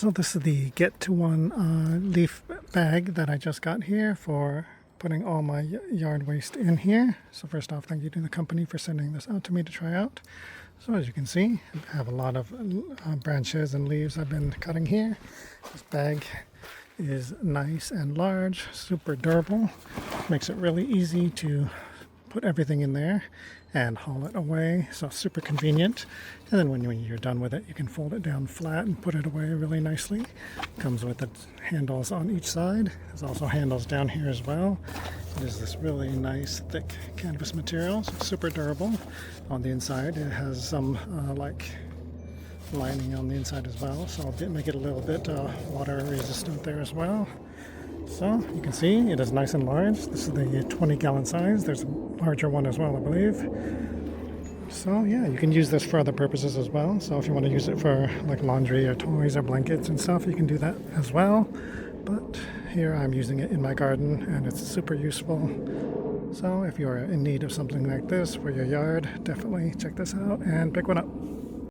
So this is the GETTOONE leaf bag that I just got here for putting all my yard waste in here. So first off, thank you to the company for sending this out to me to try out. So as you can see, I have a lot of branches and leaves I've been cutting here. This bag is nice and large, super durable. Makes it really easy to put everything in there and haul it away, so super convenient. And then when you're done with it, you can fold it down flat and put it away really nicely. Comes with the handles on each side. There's also handles down here as well. It is this really nice thick canvas material, so super durable. On the inside it has some like lining on the inside as well, so I'll make it a little bit water resistant there as well. So you can see it is nice and large. This is the 20-gallon size. There's a larger one as well, I believe. So yeah, you can use this for other purposes as well. So if you want to use it for like laundry or toys or blankets and stuff, you can do that as well. But here I'm using it in my garden and it's super useful. So if you're in need of something like this for your yard, definitely check this out and pick one up.